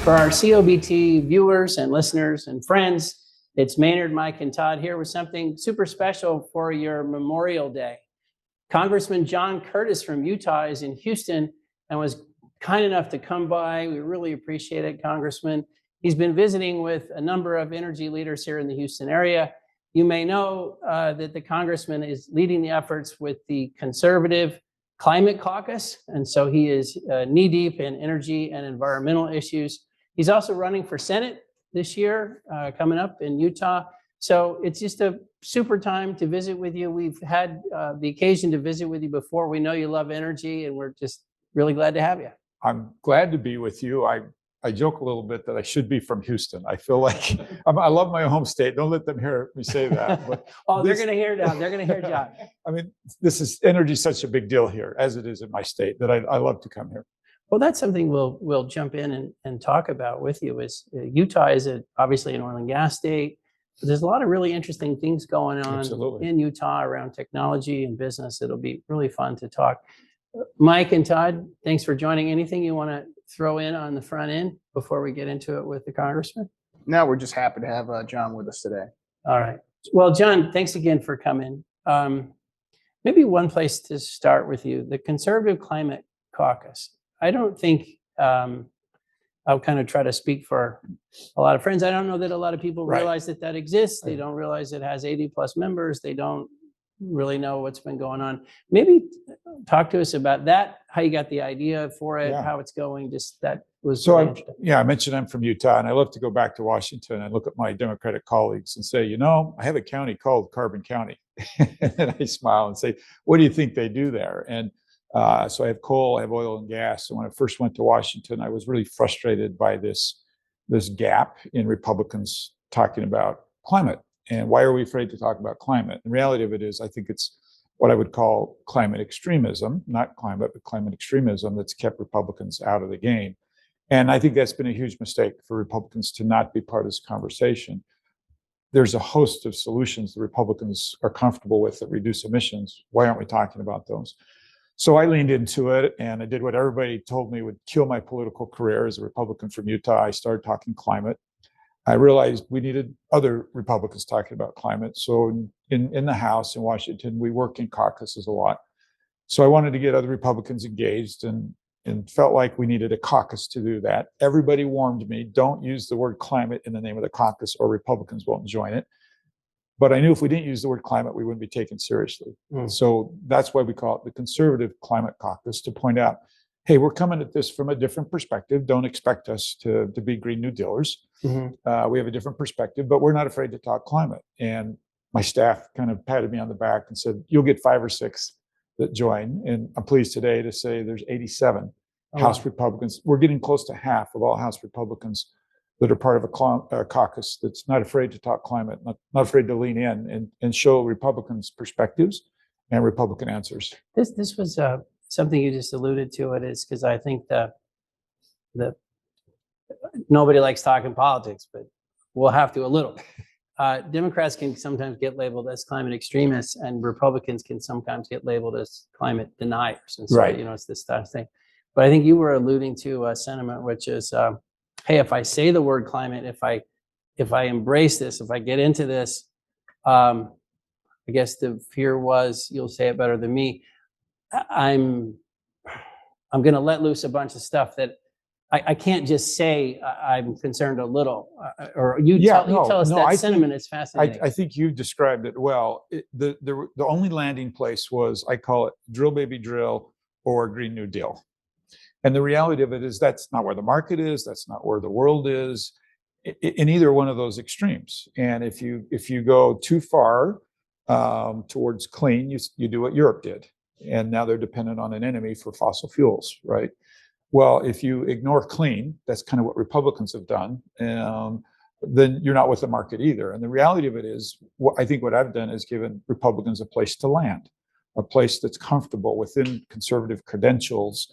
For our COBT viewers and listeners and friends, it's Maynard, Mike, and Todd here with something super special for your Memorial Day. Congressman John Curtis from Utah is in Houston and was kind enough to come by. We really appreciate it, Congressman. He's been visiting with a number of energy leaders here in the Houston area. You may know that the Congressman is leading the efforts with the Conservative Climate Caucus, and so he is knee-deep in energy and environmental issues. He's also running for Senate this year, coming up in Utah. So it's just a super time to visit with you. We've had the occasion to visit with you before. We know you love energy, and we're just really glad to have you. I'm glad to be with you. I joke a little bit that I should be from Houston. I feel like I love my home state. Don't let them hear me say that. But oh, they're going to hear John. They're going to hear John. I mean, energy is such a big deal here, as it is in my state, that I love to come here. Well, that's something we'll jump in and talk about with you. Is Utah is obviously an oil and gas state, but there's a lot of really interesting things going on in Utah around technology and business. It'll be really fun to talk. Mike and Todd, thanks for joining. Anything you want to throw in on the front end before we get into it with the Congressman? No, we're just happy to have John with us today. All right. Well, John, thanks again for coming. Maybe one place to start with you, the Conservative Climate Caucus. I don't think I'll kind of try to speak for a lot of friends. I don't know that a lot of people realize that exists. They don't realize it has 80 plus members. They don't really know what's been going on. Maybe talk to us about that, how you got the idea for it, how it's going. Just that was so I mentioned I'm from Utah, and I love to go back to Washington and look at my Democratic colleagues and say, I have a county called Carbon County. And then I smile and say, what do you think they do there? And so I have coal, I have oil and gas. And when I first went to Washington, I was really frustrated by this gap in Republicans talking about climate. And why are we afraid to talk about climate? The reality of it is, I think it's what I would call climate extremism, not climate, but climate extremism that's kept Republicans out of the game. And I think that's been a huge mistake for Republicans to not be part of this conversation. There's a host of solutions that Republicans are comfortable with that reduce emissions. Why aren't we talking about those? So I leaned into it, and I did what everybody told me would kill my political career as a Republican from Utah. I started talking climate. I realized we needed other Republicans talking about climate. So in the House in Washington, we work in caucuses a lot. So I wanted to get other Republicans engaged and felt like we needed a caucus to do that. Everybody warned me, don't use the word climate in the name of the caucus or Republicans won't join it. But I knew if we didn't use the word climate, we wouldn't be taken seriously. So that's why we call it the Conservative Climate Caucus, to point out, hey, we're coming at this from a different perspective. Don't expect us to be Green New Dealers. We have a different perspective, but we're not afraid to talk climate. And my staff kind of patted me on the back and said, you'll get 5 or 6 that join. And I'm pleased today to say there's 87 House Republicans. We're getting close to half of all House Republicans that are part of a caucus that's not afraid to talk climate, not afraid to lean in and show Republicans' perspectives and Republican answers. This was something you just alluded to. It is because I think the nobody likes talking politics, but we'll have to a little. Democrats can sometimes get labeled as climate extremists, and Republicans can sometimes get labeled as climate deniers. And so, it's this thing. But I think you were alluding to a sentiment, which is, hey, if I say the word climate, if I embrace this, if I get into this, I guess the fear was, you'll say it better than me, I'm going to let loose a bunch of stuff that I can't just say I'm concerned a little, or you tell us that sentiment is fascinating. I think you described it well. The only landing place was, I call it drill baby drill or Green New Deal. And the reality of it is that's not where the market is. That's not where the world is in either one of those extremes. And if you go too far towards clean, you do what Europe did. And now they're dependent on an enemy for fossil fuels, right? Well, if you ignore clean, that's kind of what Republicans have done, then you're not with the market either. And the reality of it is, I think what I've done is given Republicans a place to land, a place that's comfortable within conservative credentials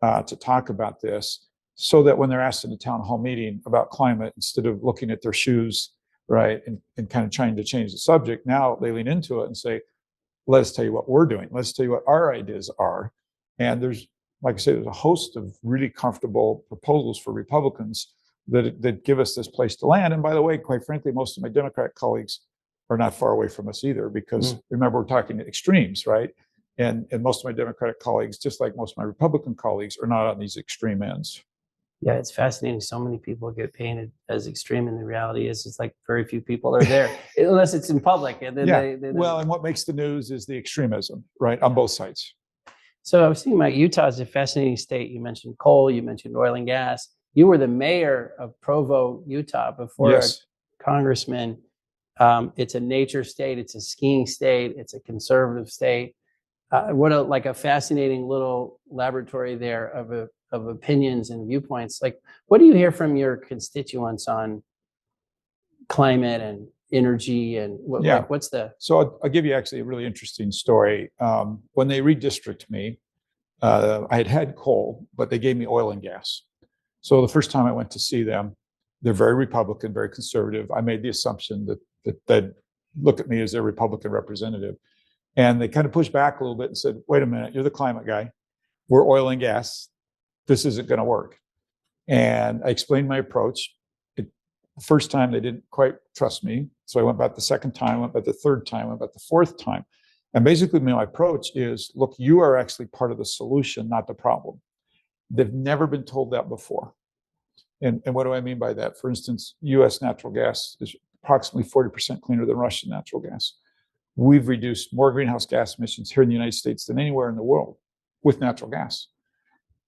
to talk about this, so that when they're asked in a town hall meeting about climate, instead of looking at their shoes, right, and kind of trying to change the subject, now they lean into it and say, let us tell you what we're doing. Let's tell you what our ideas are. And there's, like I say, there's a host of really comfortable proposals for Republicans that give us this place to land. And by the way, quite frankly, most of my Democratic colleagues are not far away from us either, because remember, we're talking extremes, right? And most of my Democratic colleagues, just like most of my Republican colleagues, are not on these extreme ends. Yeah, it's fascinating. So many people get painted as extreme, and the reality is it's like very few people are there, unless it's in public. And then well, and what makes the news is the extremism, right, on both sides. So I was thinking about Utah is a fascinating state. You mentioned coal, you mentioned oil and gas. You were the mayor of Provo, Utah, before a congressman. It's a nature state. It's a skiing state. It's a conservative state. What a fascinating little laboratory there of opinions and viewpoints. Like, what do you hear from your constituents on climate and energy and what's the? So I'll give you actually a really interesting story. When they redistricted me, I had coal, but they gave me oil and gas. So the first time I went to see them, they're very Republican, very conservative. I made the assumption that they'd look at me as their Republican representative. And they kind of pushed back a little bit and said, wait a minute, you're the climate guy. We're oil and gas. This isn't going to work. And I explained my approach. The first time they didn't quite trust me. So I went back the second time, went back the third time, went back the fourth time. And basically my approach is, look, you are actually part of the solution, not the problem. They've never been told that before. And what do I mean by that? For instance, US natural gas is approximately 40% cleaner than Russian natural gas. We've reduced more greenhouse gas emissions here in the United States than anywhere in the world with natural gas.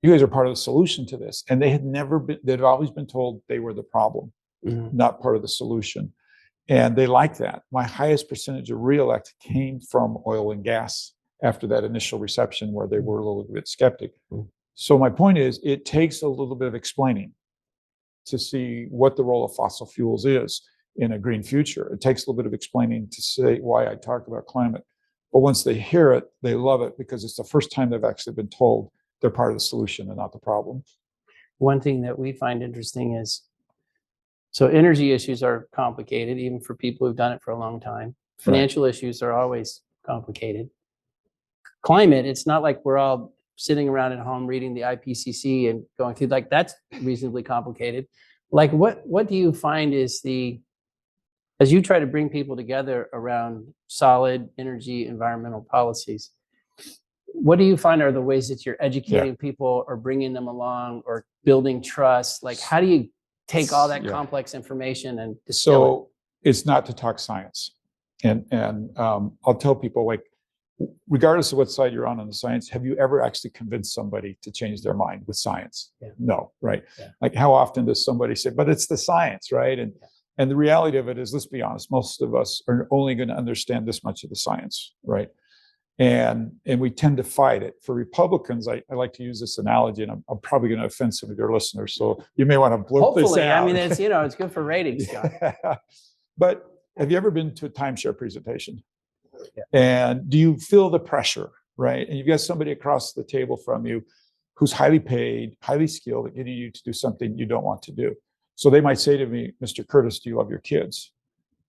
You guys are part of the solution to this. And they'd always been told they were the problem, not part of the solution. And they like that. My highest percentage of reelect came from oil and gas after that initial reception where they were a little bit skeptic. So my point is, it takes a little bit of explaining to see what the role of fossil fuels is in a green future. It takes a little bit of explaining to say why I talk about climate. But once they hear it, they love it because it's the first time they've actually been told they're part of the solution and not the problem. One thing that we find interesting is, so energy issues are complicated, even for people who've done it for a long time. Financial issues are always complicated. Climate, it's not like we're all sitting around at home reading the IPCC and going through, like, that's reasonably complicated. Like, what do you find is as you try to bring people together around solid energy environmental policies, what do you find are the ways that you're educating people or bringing them along or building trust? Like, how do you take all that complex information and distill it? It's not to talk science. And I'll tell people, like, regardless of what side you're on the science, have you ever actually convinced somebody to change their mind with science? No, right? Like, how often does somebody say, but it's the science, right? And the reality of it is, let's be honest, most of us are only going to understand this much of the science, right? And we tend to fight it. For Republicans, I like to use this analogy, and I'm probably going to offend some of your listeners, so you may want to blurt this out. I mean, it's good for ratings, John. But have you ever been to a timeshare presentation? And do you feel the pressure, right? And you've got somebody across the table from you who's highly paid, highly skilled at getting you to do something you don't want to do. So they might say to me, Mr. Curtis, do you love your kids?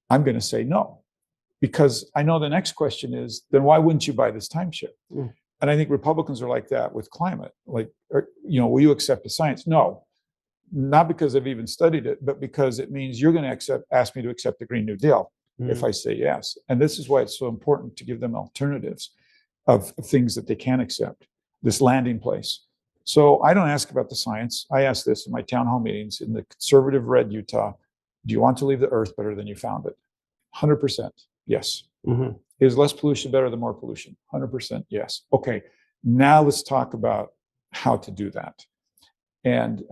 I'm going to say no, because I know the next question is, then why wouldn't you buy this timeshare? And I think Republicans are like that with climate. Like, will you accept the science? No, not because I've even studied it, but because it means you're going to ask me to accept the Green New Deal if I say yes. And this is why it's so important to give them alternatives of things that they can accept, this landing place. So I don't ask about the science. I ask this in my town hall meetings in the conservative red Utah: do you want to leave the earth better than you found it? 100% yes. Is less pollution better than more pollution? 100% yes. Okay, now let's talk about how to do that. And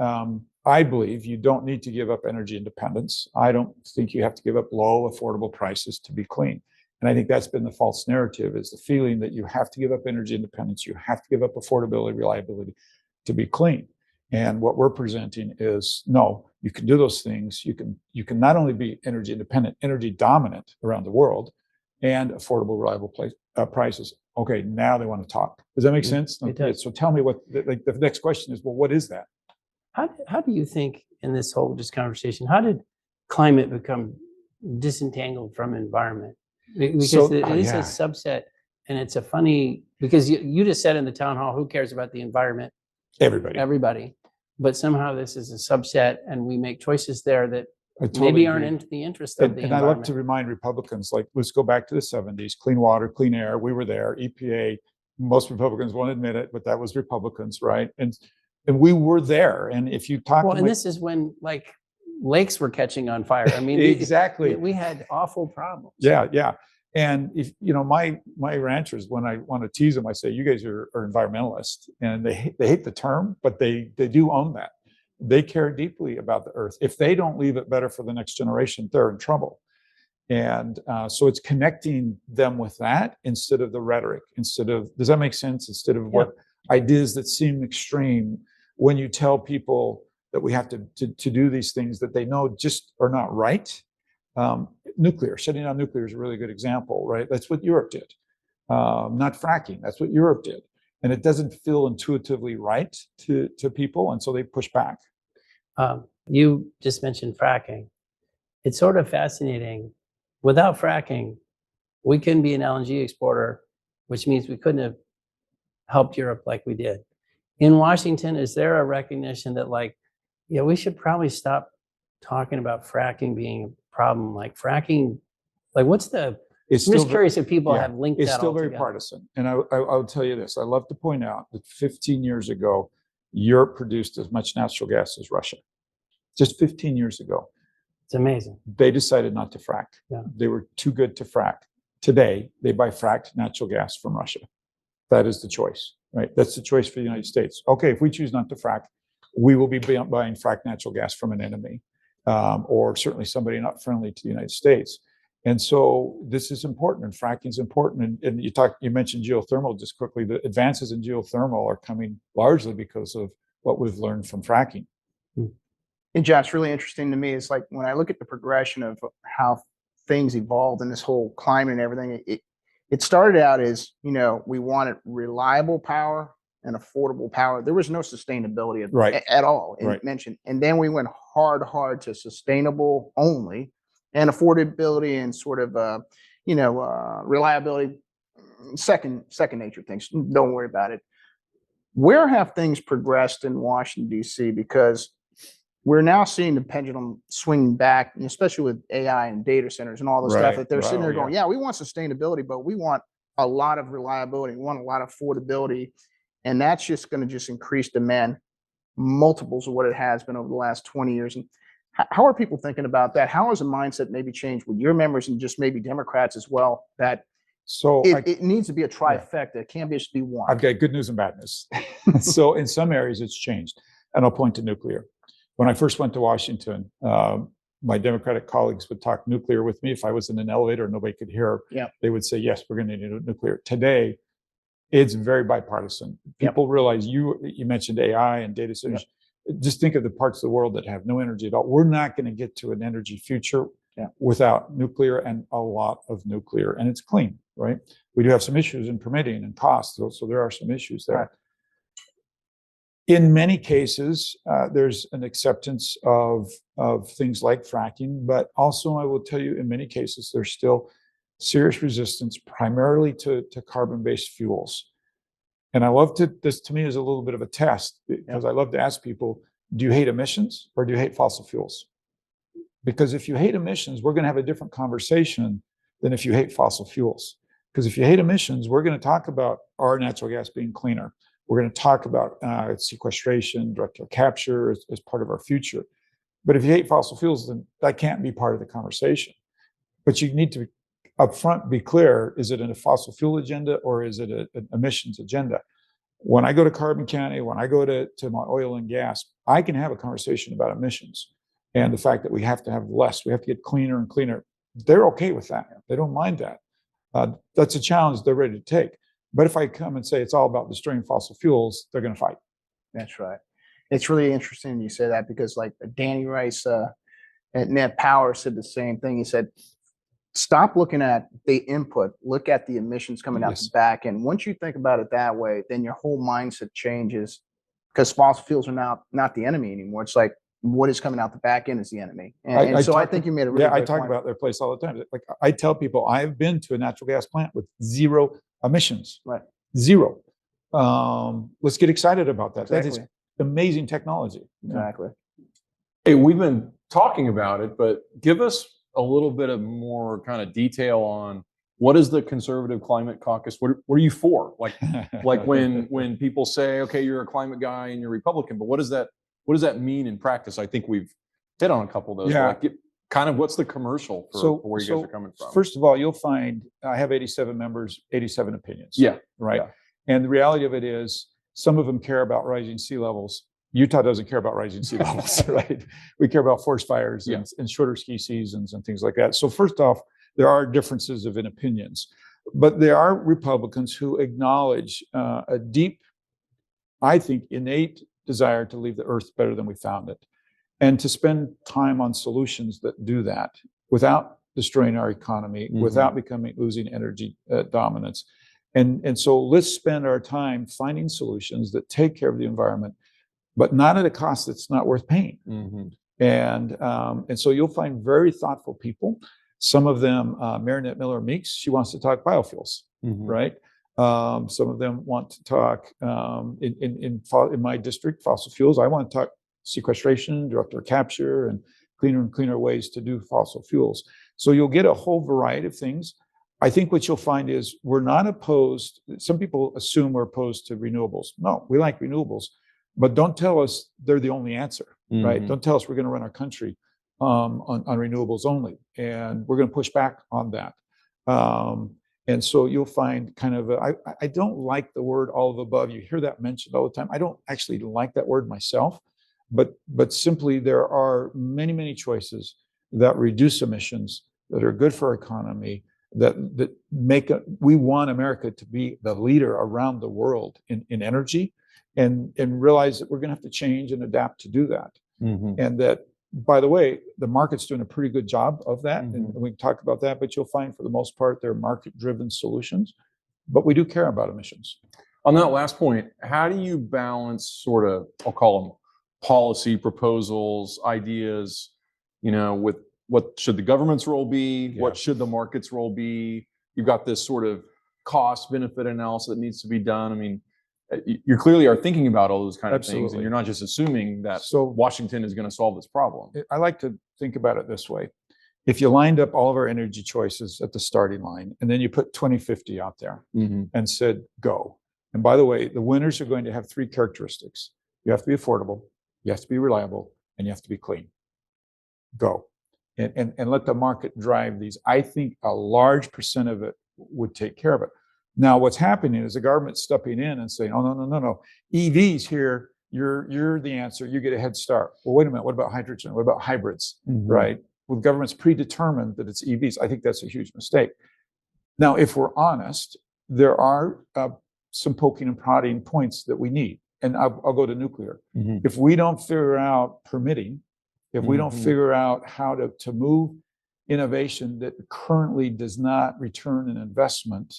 I believe you don't need to give up energy independence. I don't think you have to give up low, affordable prices to be clean. And I think that's been the false narrative, is the feeling that you have to give up energy independence, you have to give up affordability, reliability to be clean. And what we're presenting is, no, you can do those things. You can not only be energy independent, energy dominant around the world, and affordable, reliable prices. Okay, now they want to talk. Does that make sense? It does. So tell me the next question is, well, what is that? How do you think in this whole conversation, how did climate become disentangled from environment? Because it is a subset, and it's a funny, because you just said in the town hall, who cares about the environment? Everybody. but somehow this is a subset and we make choices there that I totally maybe aren't agree. in the interest of the And I love environment. to remind Republicans, like, let's go back to the 70s, clean water, clean air. We were there. EPA, most Republicans won't admit it, but that was Republicans, right? And we were there. And if you talk Well, to and my, this is when like lakes were catching on fire. I mean, exactly. we had awful problems. Yeah, yeah. And if you know my ranchers, when I want to tease them, I say, you guys are environmentalists, and they hate the term, but they do own that. They care deeply about the earth. If they don't leave it better for the next generation, they're in trouble. And so it's connecting them with that instead of the rhetoric. Instead of, does that make sense? Instead of what ideas that seem extreme, when you tell people that we have to do these things that they know just are not right. Nuclear, shutting down nuclear is a really good example, right? That's what Europe did. Not fracking, that's what Europe did. And it doesn't feel intuitively right to people, and so they push back. You just mentioned fracking. It's sort of fascinating. Without fracking, we couldn't be an LNG exporter, which means we couldn't have helped Europe like we did. In Washington, is there a recognition that like, yeah, we should probably stop talking about fracking being a problem? Like fracking, like what's the, It's I'm still just curious if people yeah, have linked it's that still all very together. partisan. And I'll tell you this, I love to point out that 15 years ago, Europe produced as much natural gas as Russia. Just 15 years ago. It's amazing. They decided not to frack. Yeah. They were too good to frack. Today, they buy fracked natural gas from Russia. That is the choice, right? That's the choice for the United States. Okay, if we choose not to frack, we will be buying fracked natural gas from an enemy, or certainly somebody not friendly to the United States. And so this is important, and fracking is important. And you mentioned geothermal just quickly. The advances in geothermal are coming largely because of what we've learned from fracking. And John, it's really interesting to me. It's like when I look at the progression of how things evolved in this whole climate and everything, it started out as, you know, we wanted reliable power and affordable power. There was no sustainability at all mentioned. And then we went hard to sustainable only, and affordability and sort of, reliability, second nature things. Don't worry about it. Where have things progressed in Washington, D.C.? Because we're now seeing the pendulum swing back, especially with AI and data centers and all the stuff that they're sitting there going, yeah, we want sustainability, but we want a lot of reliability. We want a lot of affordability. And that's just going to just increase demand multiples of what it has been over the last 20 years. And how are people thinking about that? How has the mindset maybe changed with your members and just maybe Democrats as well, that it needs to be a trifecta? It can't just be one. I've got good news and bad news. So in some areas it's changed. And I'll point to nuclear. When I first went to Washington, my Democratic colleagues would talk nuclear with me. If I was in an elevator and nobody could hear, they would say, yes, we're going to need nuclear. Today, it's very bipartisan. People realize you mentioned AI and data centers. Just think of the parts of the world that have no energy at all. We're not going to get to an energy future without nuclear, and a lot of nuclear. And it's clean, right? We do have some issues in permitting and cost, so there are some issues there. Right. In many cases, there's an acceptance of things like fracking, but also I will tell you, in many cases, there's still serious resistance, primarily to carbon-based fuels. And I love this to me is a little bit of a test, because I love to ask people, do you hate emissions or do you hate fossil fuels? Because if you hate emissions, we're going to have a different conversation than if you hate fossil fuels. Because if you hate emissions, we're going to talk about our natural gas being cleaner. We're going to talk about sequestration, direct air capture as part of our future. But if you hate fossil fuels, then that can't be part of the conversation. But you need to upfront be clear, is it a fossil fuel agenda or is it an emissions agenda? When I go to Carbon County, when I go to my oil and gas, I can have a conversation about emissions and the fact that we have to have less, we have to get cleaner and cleaner. They're okay with that. They don't mind that. That's a challenge they're ready to take. But if I come and say it's all about destroying fossil fuels, they're going to fight. That's right. It's really interesting you say that, because like Danny Rice at Net Power said the same thing. He said, stop looking at the input, look at the emissions coming out the back end. Once you think about it that way, then your whole mindset changes, because fossil fuels are now not the enemy anymore. It's like what is coming out the back end is the enemy. And I think you made a really good I talk point about their place all the time. Like I tell people, I've been to a natural gas plant with zero emissions. Right. Zero. Let's get excited about that. Exactly. amazing technology. Exactly. Hey, we've been talking about it, but give us a little bit of more kind of detail on what is the Conservative Climate Caucus? What are you for? Like when people say, okay, you're a climate guy and you're Republican, but what does that mean in practice? I think we've hit on a couple of those. Yeah. Like, kind of what's the commercial for where you guys are coming from? First of all, you'll find I have 87 members, 87 opinions. Yeah. Right. Yeah. And the reality of it is some of them care about rising sea levels. Utah doesn't care about rising sea levels, right? We care about forest fires and shorter ski seasons and things like that. So first off, there are differences in opinions, but there are Republicans who acknowledge a deep, I think, innate desire to leave the earth better than we found it, and to spend time on solutions that do that without destroying our economy, without losing energy dominance. And so let's spend our time finding solutions that take care of the environment, but not at a cost that's not worth paying. And so you'll find very thoughtful people. Some of them, Marinette Miller Meeks, she wants to talk biofuels, right? Some of them want to talk in my district, fossil fuels. I want to talk sequestration, direct air capture, and cleaner ways to do fossil fuels. So you'll get a whole variety of things. I think what you'll find is we're not opposed. Some people assume we're opposed to renewables. No, we like renewables, but don't tell us they're the only answer, right? Don't tell us we're going to run our country on renewables only, and we're going to push back on that. And so you'll find kind of I don't like the word all of the above. You hear that mentioned all the time. I don't actually like that word myself, but simply there are many choices that reduce emissions, that are good for our economy, that we want America to be the leader around the world in energy, and realize that we're going to have to change and adapt to do that. And that, by the way, the market's doing a pretty good job of that, and we can talk about that, but you'll find for the most part they're market-driven solutions, but we do care about emissions. On that last point, how do you balance sort of, I'll call them policy proposals, ideas, with what should the government's role be? What should the market's role be? You've got this sort of cost benefit analysis that needs to be done. I mean, you clearly are thinking about all those kind of things, and you're not just assuming that Washington is going to solve this problem. I like to think about it this way. If you lined up all of our energy choices at the starting line, and then you put 2050 out there and said, go. And by the way, the winners are going to have three characteristics. You have to be affordable, you have to be reliable, and you have to be clean. Go. And let the market drive these. I think a large percent of it would take care of it. Now, what's happening is the government's stepping in and saying, oh, no. EVs here, you're the answer. You get a head start. Well, wait a minute. What about hydrogen? What about hybrids? Right? Well, the government's predetermined that it's EVs. I think that's a huge mistake. Now, if we're honest, there are some poking and prodding points that we need. And I'll go to nuclear. If we don't figure out permitting, if we don't figure out how to move innovation that currently does not return an investment,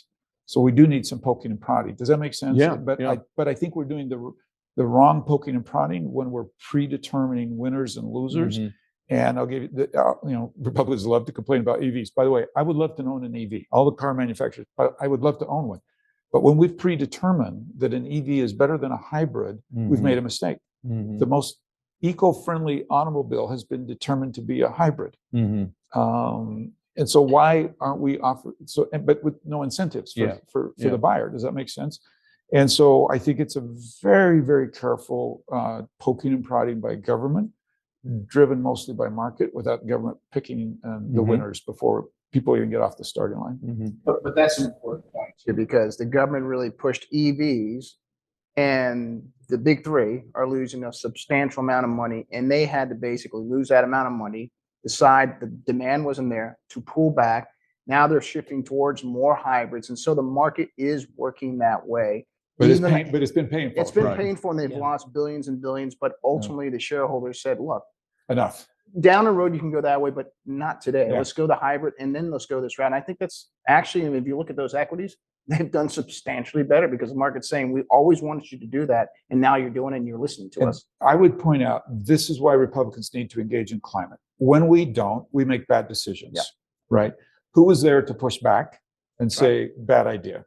so we do need some poking and prodding. Does that make sense? Yeah. But I think we're doing the wrong poking and prodding when we're predetermining winners and losers. And I'll give you, Republicans love to complain about EVs. By the way, I would love to own an EV. All the car manufacturers, I would love to own one. But when we've predetermined that an EV is better than a hybrid, we've made a mistake. The most eco-friendly automobile has been determined to be a hybrid. And so why aren't we offering, but with no incentives for the buyer? Does that make sense? And so I think it's a very, very careful poking and prodding by government, driven mostly by market, without government picking the winners before people even get off the starting line. But that's an important point too, because the government really pushed EVs, and the big three are losing a substantial amount of money, and they had to basically lose that amount of money, decide the demand wasn't there, to pull back. Now they're shifting towards more hybrids, and so the market is working that way. But it's been painful. It's been painful, and they've lost billions and billions. But ultimately, the shareholders said, "Look, enough. Down the road, you can go that way, but not today. Yeah. Let's go the hybrid, and then let's go this route." And I think that's actually, if you look at those equities, they've done substantially better because the market's saying, we always wanted you to do that, and now you're doing it and you're listening to us. I would point out, this is why Republicans need to engage in climate. When we don't, we make bad decisions, right? Who was there to push back and say, bad idea?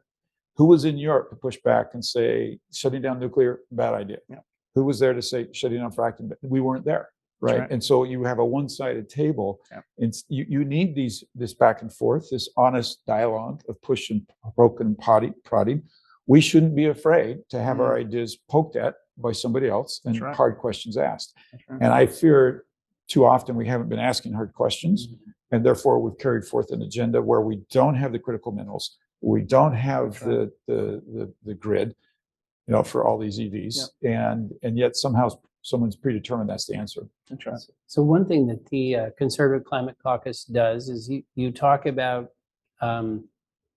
Who was in Europe to push back and say, shutting down nuclear, bad idea? Who was there to say shutting down fracking? We weren't there, right? right. And so you have a one-sided table, Yeah. and you need this back and forth, this honest dialogue of push and poke and prodding. We shouldn't be afraid to have our ideas poked at by somebody else and right. hard questions asked. right. And I fear too often we haven't been asking hard questions, and therefore we've carried forth an agenda where we don't have the critical minerals, we don't have right. the grid, for all these EVs, and yet somehow someone's predetermined that's the answer. That's right. So one thing that the Conservative Climate Caucus does is you talk about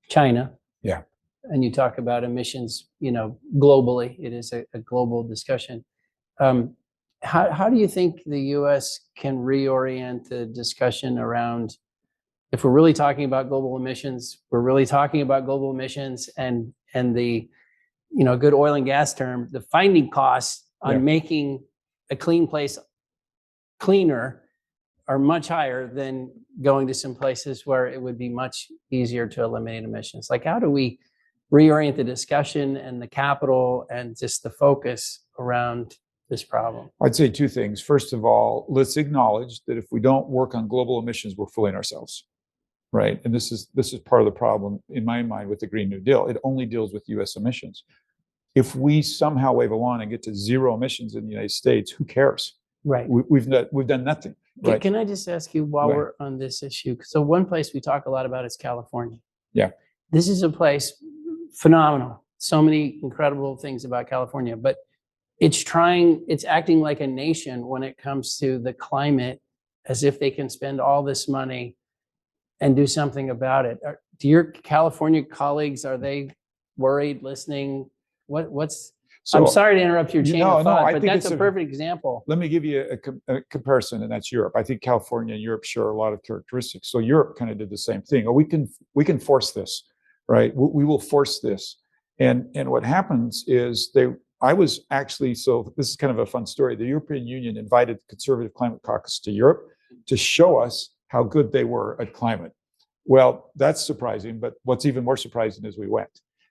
China. Yeah. And you talk about emissions, globally. It is a global discussion. How do you think the U.S. can reorient the discussion around, if we're really talking about global emissions, we're really talking about global emissions and the, good oil and gas term, the finding costs on making a clean place cleaner are much higher than going to some places where it would be much easier to eliminate emissions. Like, how do we reorient the discussion and the capital and just the focus around this problem? I'd say two things. First of all, let's acknowledge that if we don't work on global emissions, we're fooling ourselves, right? And this is part of the problem in my mind with the Green New Deal. It only deals with U.S. emissions. If we somehow wave a wand and get to zero emissions in the United States, who cares? Right. We've done nothing. Right. Can I just ask you while we're on this issue? So one place we talk a lot about is California. Yeah. This is a place phenomenal. So many incredible things about California, but it's acting like a nation when it comes to the climate, as if they can spend all this money and do something about it. Do your California colleagues, are they worried, listening? I'm sorry to interrupt your chain of thought, but that's a perfect example. Let me give you a comparison, and that's Europe. I think California and Europe share a lot of characteristics. So Europe kind of did the same thing. Oh, we can force this, right? We will force this. And what happens is so this is kind of a fun story. The European Union invited the Conservative Climate Caucus to Europe to show us how good they were at climate. Well, that's surprising, but what's even more surprising is we went.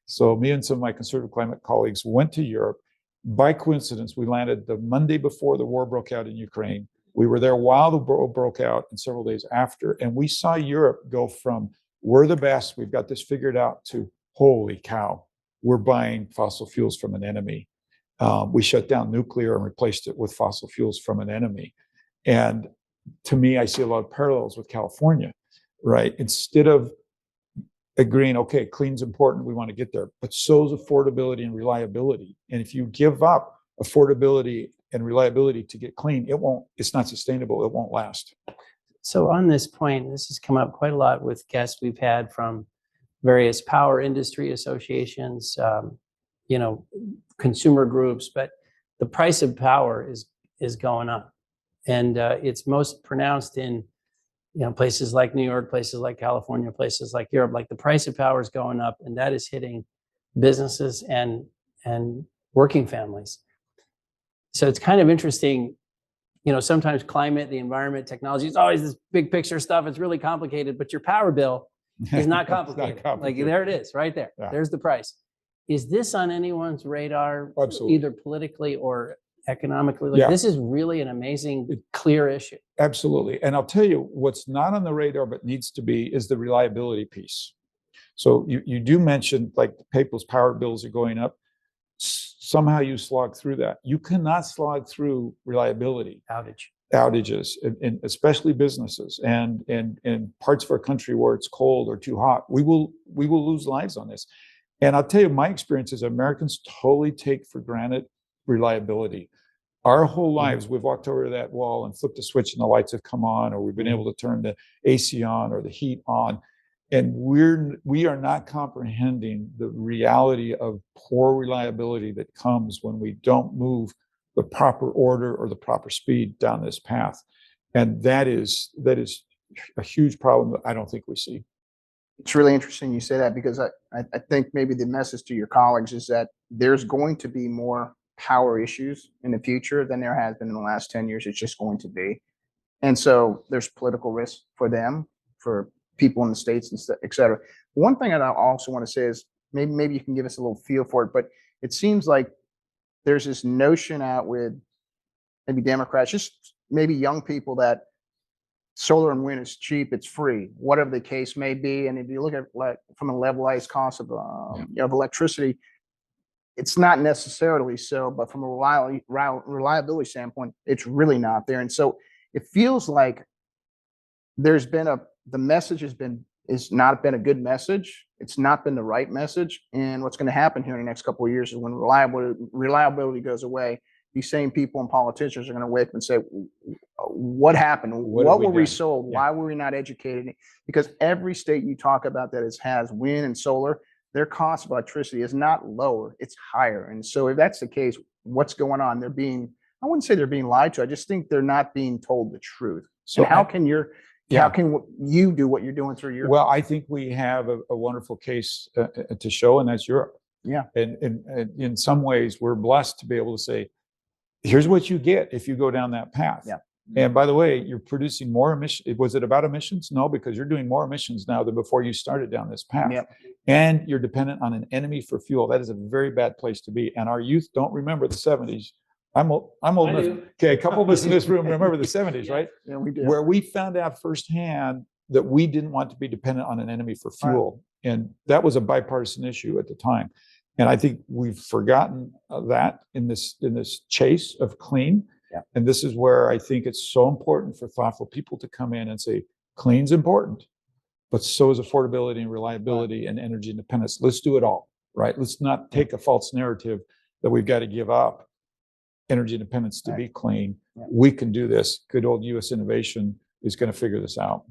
So me and some of my Conservative Climate colleagues went to Europe. By coincidence, we landed the Monday before the war broke out in Ukraine. We were there while the war broke out and several days after. And we saw Europe go from, we're the best, we've got this figured out, to, holy cow, we're buying fossil fuels from an enemy. We shut down nuclear and replaced it with fossil fuels from an enemy. And to me, I see a lot of parallels with California, right? Instead of agreeing, okay, clean's important, we want to get there, but so is affordability and reliability. And if you give up affordability and reliability to get clean, it's not sustainable, it won't last. So on this point, this has come up quite a lot with guests we've had from various power industry associations, consumer groups, but the price of power is going up. And it's most pronounced in places like New York, places like California, places like Europe. Like, the price of power is going up, and that is hitting businesses and working families. So it's kind of interesting. Sometimes climate, the environment, technology is always this big picture stuff. It's really complicated, but your power bill is not complicated. Like, there it is, right there. Yeah. There's the price. Is this on anyone's radar? Absolutely. Either politically or economically? This is really an amazing, clear issue. Absolutely. And I'll tell you, what's not on the radar but needs to be is the reliability piece. So you do mention, like, people's power bills are going up. Somehow you slog through that. You cannot slog through reliability. Outages, and especially businesses and parts of our country where it's cold or too hot. We will lose lives on this. And I'll tell you, my experience is Americans totally take for granted reliability. Our whole lives, we've walked over to that wall and flipped a switch and the lights have come on, or we've been able to turn the AC on or the heat on. And we are not comprehending the reality of poor reliability that comes when we don't move the proper order or the proper speed down this path. And that is a huge problem that I don't think we see. It's really interesting you say that, because I think maybe the message to your colleagues is that there's going to be more power issues in the future than there has been in the last 10 years. It's just going to be. And so there's political risk for them, for people in the states, and et cetera. One thing that I also want to say is maybe you can give us a little feel for it, but it seems like there's this notion out with maybe Democrats, just maybe young people, that solar and wind is cheap, it's free, whatever the case may be. And if you look at like from a levelized cost of of electricity, it's not necessarily so, but from a reliability standpoint, it's really not there. And so it feels like there's been the message is not been a good message. It's not been the right message. And what's going to happen here in the next couple of years is when reliability goes away, these same people and politicians are going to wake up and say, what happened? What were we sold? Why were we not educated? Because every state you talk about that has wind and solar, their cost of electricity is not lower, it's higher. And so if that's the case, what's going on? I wouldn't say they're being lied to. I just think they're not being told the truth. So how can you do what you're doing through your? Well, I think we have a wonderful case to show, and that's Europe. Yeah. And in some ways, we're blessed to be able to say, here's what you get if you go down that path. Yeah. And by the way, you're producing more emissions. Was it about emissions? No, because you're doing more emissions now than before you started down this path. Yep. And you're dependent on an enemy for fuel. That is a very bad place to be. And our youth don't remember the 70s. I'm old enough. Okay, a couple of us in this room remember the 70s, right? Yeah, we do. Where we found out firsthand that we didn't want to be dependent on an enemy for fuel. Right. And that was a bipartisan issue at the time. And I think we've forgotten that in this chase of clean. Yeah. And this is where I think it's so important for thoughtful people to come in and say, clean's important, but so is affordability and reliability and energy independence. Let's do it all, right? Let's not take a false narrative that we've got to give up energy independence to be clean. Yeah. We can do this. Good old U.S. innovation is going to figure this out.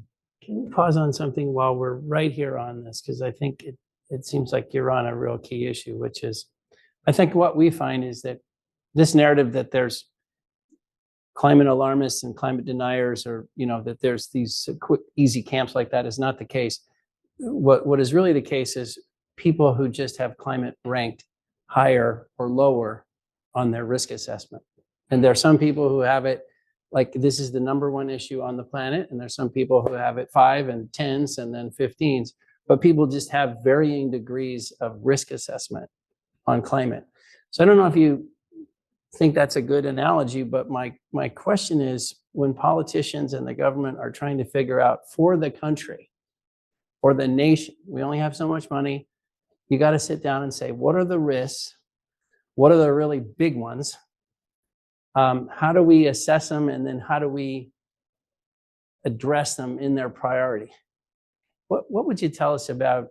Can we pause on something while we're right here on this? Because I think it seems like you're on a real key issue, which is, I think what we find is that this narrative that there's climate alarmists and climate deniers, or, that there's these quick, easy camps like that, is not the case. What is really the case is people who just have climate ranked higher or lower on their risk assessment. And there are some people who have it like this is the number one issue on the planet, and there's some people who have it 5 and 10s and then 15s. But people just have varying degrees of risk assessment on climate. So I don't know if you think that's a good analogy, but my question is, when politicians and the government are trying to figure out for the country or the nation, we only have so much money, you got to sit down and say, what are the risks? What are the really big ones? How do we assess them? And then how do we address them in their priority? What would you tell us about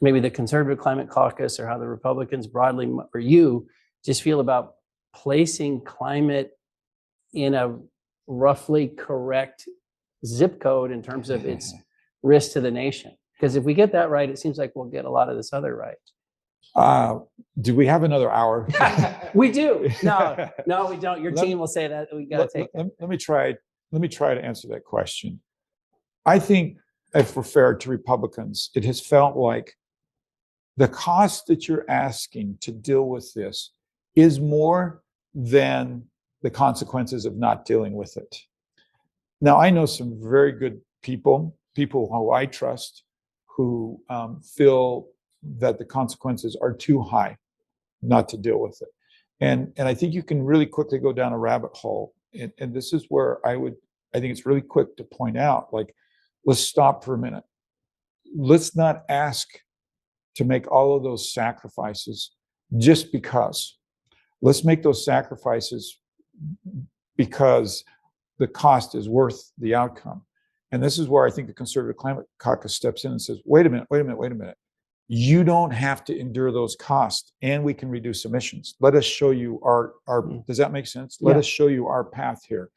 maybe the Conservative Climate Caucus, or how the Republicans broadly, or you just feel about placing climate in a roughly correct zip code in terms of its risk to the nation? Because if we get that right, it seems like we'll get a lot of this other right. Do we have another hour? We do. No, we don't. Your team will say that we got to take it. Let me try to answer that question. I think, if we're fair to Republicans, it has felt like the cost that you're asking to deal with this is more than the consequences of not dealing with it. Now, I know some very good people who I trust, who feel that the consequences are too high not to deal with it. And I think you can really quickly go down a rabbit hole. And this is where I think it's really quick to point out, like, let's stop for a minute. Let's not ask to make all of those sacrifices just because. Let's make those sacrifices because the cost is worth the outcome. And this is where I think the Conservative Climate Caucus steps in and says, wait a minute. You don't have to endure those costs, and we can reduce emissions. Let us show you our does that make sense? Let us show you our path here.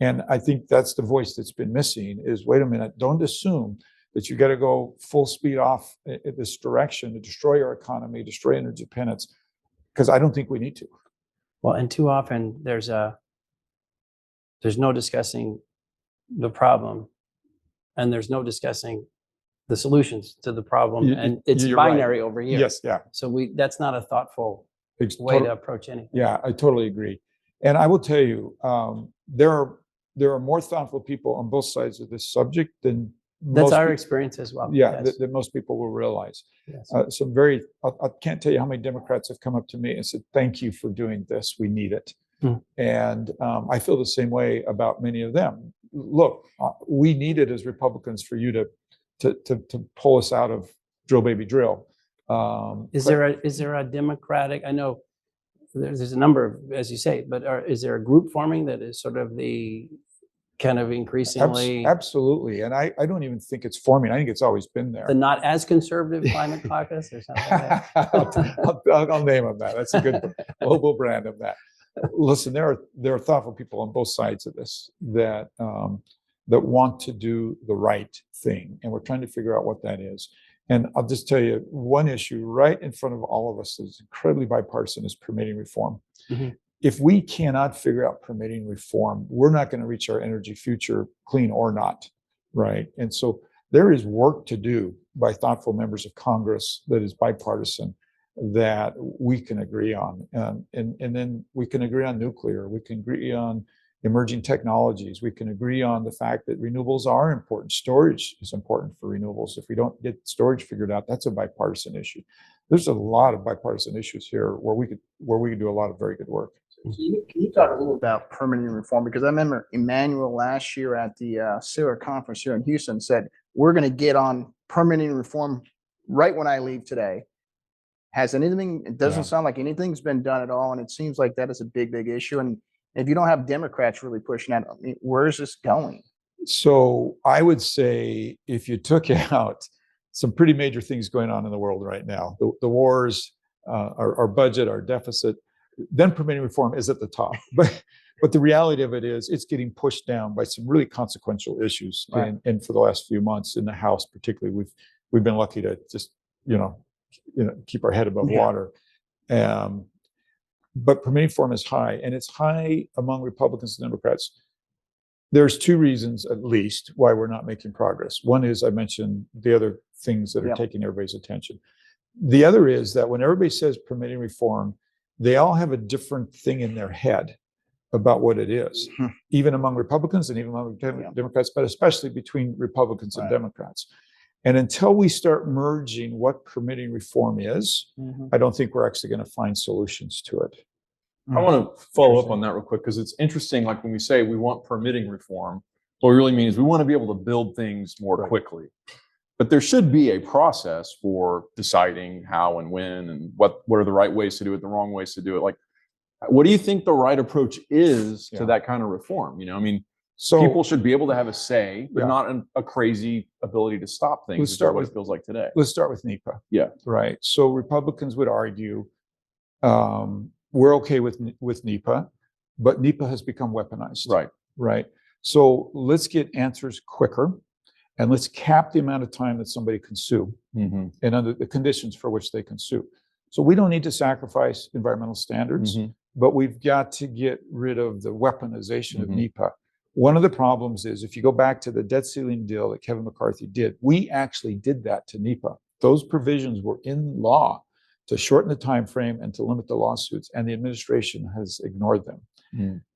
And I think that's the voice that's been missing is, wait a minute, don't assume that you got to go full speed off in this direction to destroy our economy, destroy energy independence, because I don't think we need to. Well, and too often there's no discussing the problem, and there's no discussing the solutions to the problem, and it's binary over here. Yes, yeah. So that's not a thoughtful way to approach anything. Yeah, I totally agree. And I will tell you, there are more thoughtful people on both sides of this subject than That's most our peop- experience as well. Yeah, Yes. that most people will realize. Yes. I can't tell you how many Democrats have come up to me and said, "Thank you for doing this. We need it." Hmm. And I feel the same way about many of them. Look, we need it as Republicans for you to pull us out of drill baby drill. Is there a Democratic? I know there's a number of, as you say, but is there a group forming that is sort of the kind of increasingly Absolutely, and I don't even think it's forming. I think it's always been there. the not as conservative climate caucus or something like that? I'll name them that. That's a good global brand of that. Listen, there are thoughtful people on both sides of this that want to do the right thing, and we're trying to figure out what that is. And I'll just tell you one issue right in front of all of us that's incredibly bipartisan is permitting reform. Mhm. If we cannot figure out permitting reform, we're not going to reach our energy future, clean or not, right? And so there is work to do by thoughtful members of Congress that is bipartisan that we can agree on. And then we can agree on nuclear. We can agree on emerging technologies. We can agree on the fact that renewables are important. Storage is important for renewables. If we don't get storage figured out, that's a bipartisan issue. There's a lot of bipartisan issues here where we could do a lot of very good work. Can you talk a little about permitting reform? Because I remember Emmanuel last year at the CIRA conference here in Houston said, we're going to get on permitting reform right when I leave today. Has anything, it doesn't sound like anything's been done at all. And it seems like that is a big, big issue. And if you don't have Democrats really pushing that, I mean, where is this going? So I would say if you took out some pretty major things going on in the world right now, the wars, our budget, our deficit, then permitting reform is at the top. But the reality of it is it's getting pushed down by some really consequential issues. Right. And for the last few months in the House, particularly, we've been lucky to just, keep our head above water. But permitting reform is high, and it's high among Republicans and Democrats. There's two reasons, at least, why we're not making progress. One is I mentioned the other things that are taking everybody's attention. The other is that when everybody says permitting reform, they all have a different thing in their head about what it is, even among Republicans and even among Democrats, but especially between Republicans and Democrats. And until we start merging what permitting reform is, I don't think we're actually going to find solutions to it. I want to follow up on that real quick because it's interesting. Like when we say we want permitting reform, what we really mean is we want to be able to build things more quickly. But there should be a process for deciding how and when and what are the right ways to do it, the wrong ways to do it. Like, what do you think the right approach is to that kind of reform? So people should be able to have a say, but not a crazy ability to stop things. Let's start what with it feels like today. Let's start with NEPA. Yeah. Right. So Republicans would argue we're okay with NEPA, but NEPA has become weaponized. Right. Right. So let's get answers quicker, and let's cap the amount of time that somebody can sue and under the conditions for which they can sue. So we don't need to sacrifice environmental standards, but we've got to get rid of the weaponization of NEPA. One of the problems is if you go back to the debt ceiling deal that Kevin McCarthy did, we actually did that to NEPA. Those provisions were in law to shorten the time frame and to limit the lawsuits, and the administration has ignored them.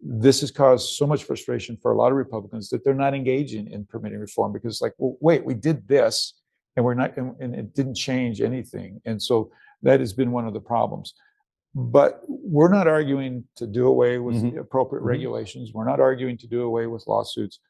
This has caused so much frustration for a lot of Republicans that they're not engaging in permitting reform because, like, well, wait, we did this, and we're not, and it didn't change anything, and so that has been one of the problems. But we're not arguing to do away with the appropriate regulations. We're not arguing to do away with lawsuits.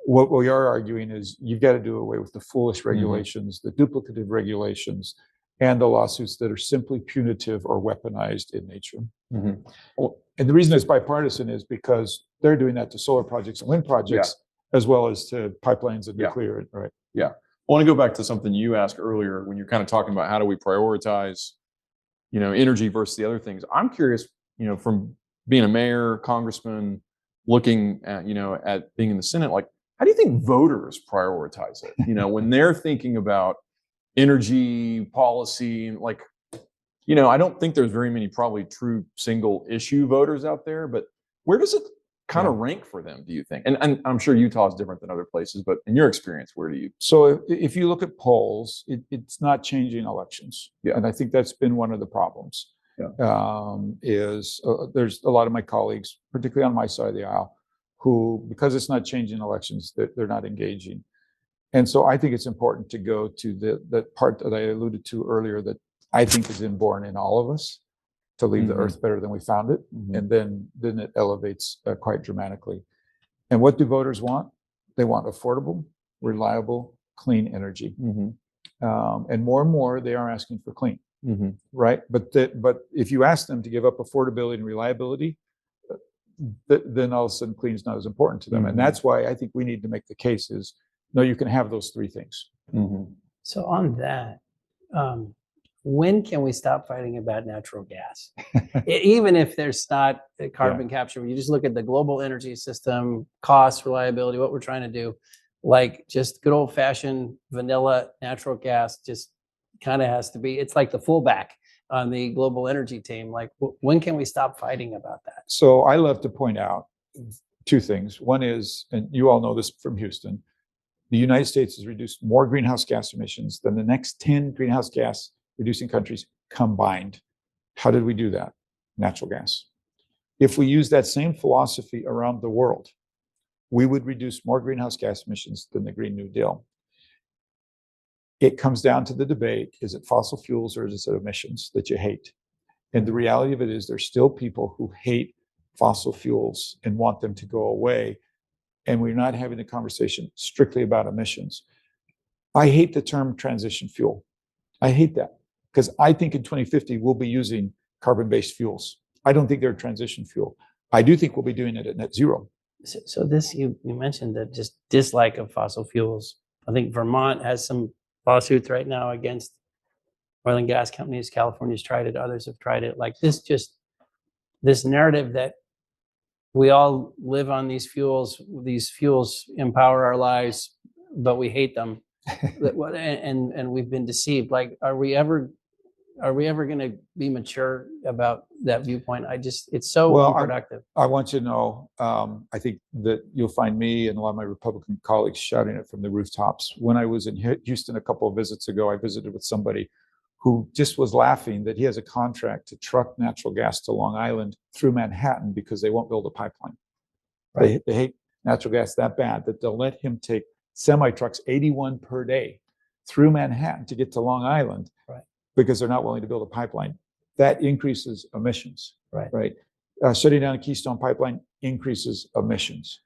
What we are arguing is you've got to do away with the foolish regulations, the duplicative regulations, and the lawsuits that are simply punitive or weaponized in nature. And the reason it's bipartisan is because they're doing that to solar projects and wind projects, as well as to pipelines and nuclear. Right. Yeah. I want to go back to something you asked earlier when you're kind of talking about how do we prioritize, energy versus the other things. I'm curious, from being a mayor, congressman, looking at, at being in the Senate, like, how do you think voters prioritize it? When they're thinking about energy policy, like, I don't think there's very many probably true single issue voters out there, but where does it kind of rank for them, do you think? And I'm sure Utah is different than other places, but in your experience, where do you? So if you look at polls, it's not changing elections. And I think that's been one of the problems. There's a lot of my colleagues, particularly on my side of the aisle, who, because it's not changing elections, they're not engaging. And so I think it's important to go to the part that I alluded to earlier that I think is inborn in all of us, to leave the earth better than we found it. And then it elevates quite dramatically. And what do voters want? They want affordable, reliable, clean energy. And more, they are asking for clean, right? But if you ask them to give up affordability and reliability, then all of a sudden clean is not as important to them. And that's why I think we need to make the case is, no, you can have those three things. So on that, when can we stop fighting about natural gas? Even if there's not a carbon capture, when you just look at the global energy system, cost, reliability, what we're trying to do, like just good old fashioned vanilla natural gas just kind of has to be, it's like the fullback on the global energy team. Like when can we stop fighting about that? So I love to point out two things. One is, and you all know this from Houston, the United States has reduced more greenhouse gas emissions than the next 10 greenhouse gas reducing countries combined. How did we do that? Natural gas. If we use that same philosophy around the world, we would reduce more greenhouse gas emissions than the Green New Deal. It comes down to the debate, is it fossil fuels or is it emissions that you hate? And the reality of it is there's still people who hate fossil fuels and want them to go away. And we're not having the conversation strictly about emissions. I hate the term transition fuel. I hate that because I think in 2050, we'll be using carbon-based fuels. I don't think they're a transition fuel. I do think we'll be doing it at net zero. So this, you mentioned that just dislike of fossil fuels. I think Vermont has some lawsuits right now against oil and gas companies. California's tried it, others have tried it. Like this narrative that we all live on these fuels empower our lives, but we hate them. And we've been deceived. Like, are we ever going to be mature about that viewpoint? It's so unproductive. I want you to know, I think that you'll find me and a lot of my Republican colleagues shouting it from the rooftops. When I was in Houston a couple of visits ago, I visited with somebody who just was laughing that he has a contract to truck natural gas to Long Island through Manhattan because they won't build a pipeline. Right. They hate natural gas that bad that they'll let him take semi-trucks, 81 per day, through Manhattan to get to Long Island, because they're not willing to build a pipeline. That increases emissions, right? Shutting down a Keystone pipeline increases emissions.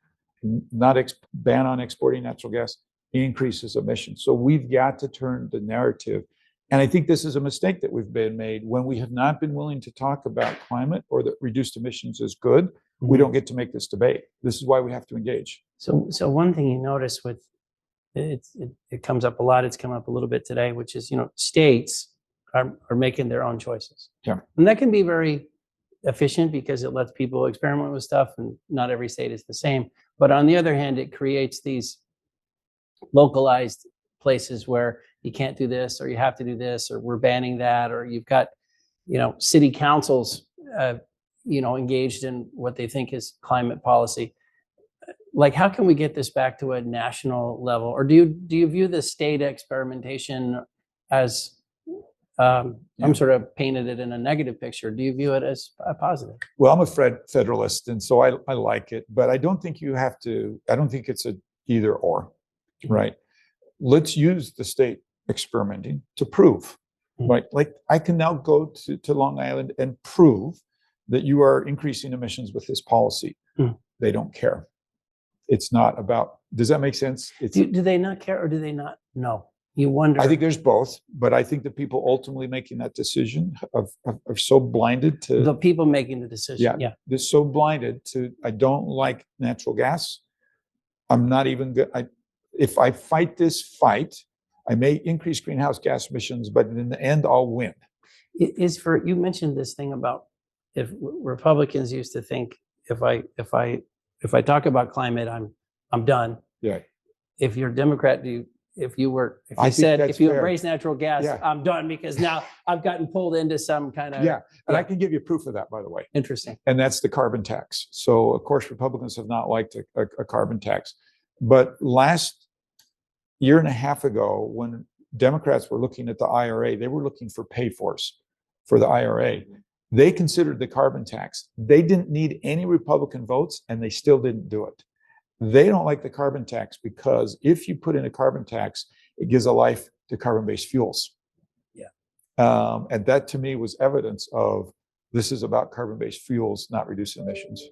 Ban on exporting natural gas increases emissions. So we've got to turn the narrative. And I think this is a mistake that we've been made when we have not been willing to talk about climate or that reduced emissions is good. We don't get to make this debate. This is why we have to engage. So one thing you notice with it comes up a lot. It's come up a little bit today, which is, states are making their own choices. Yeah. And that can be very efficient because it lets people experiment with stuff and not every state is the same. But on the other hand, it creates these localized places where you can't do this or you have to do this or we're banning that, or you've got, city councils, engaged in what they think is climate policy. Like, how can we get this back to a national level? Or do you view the state experimentation as, I'm sort of painted it in a negative picture. Do you view it as a positive? Well, I'm a federalist, and so I like it, but I don't think I don't think it's a either or, right? Let's use the state experimenting to prove, right? Like, I can now go to Long Island and prove that you are increasing emissions with this policy. They don't care. It's not about, does that make sense? Do they not care or do they not know? You wonder. I think there's both, but I think the people ultimately making that decision are so blinded to the people making the decision. Yeah. They're so blinded to, I don't like natural gas. I'm not even good. If I fight this fight, I may increase greenhouse gas emissions, but in the end, I'll win. You mentioned this thing about if Republicans used to think if I talk about climate, I'm done. Yeah. If you're a Democrat, if you embrace natural gas, I'm done because now I've gotten pulled into some kind of and I can give you proof of that, by the way. Interesting. And that's the carbon tax. So of course Republicans have not liked a carbon tax, but last year and a half ago, when Democrats were looking at the IRA, they were looking for pay-fors for the IRA. They considered the carbon tax. They didn't need any Republican votes, and they still didn't do it. They don't like the carbon tax because if you put in a carbon tax, it gives a life to carbon-based fuels. Yeah. And that to me was evidence of this is about carbon-based fuels, not reducing emissions.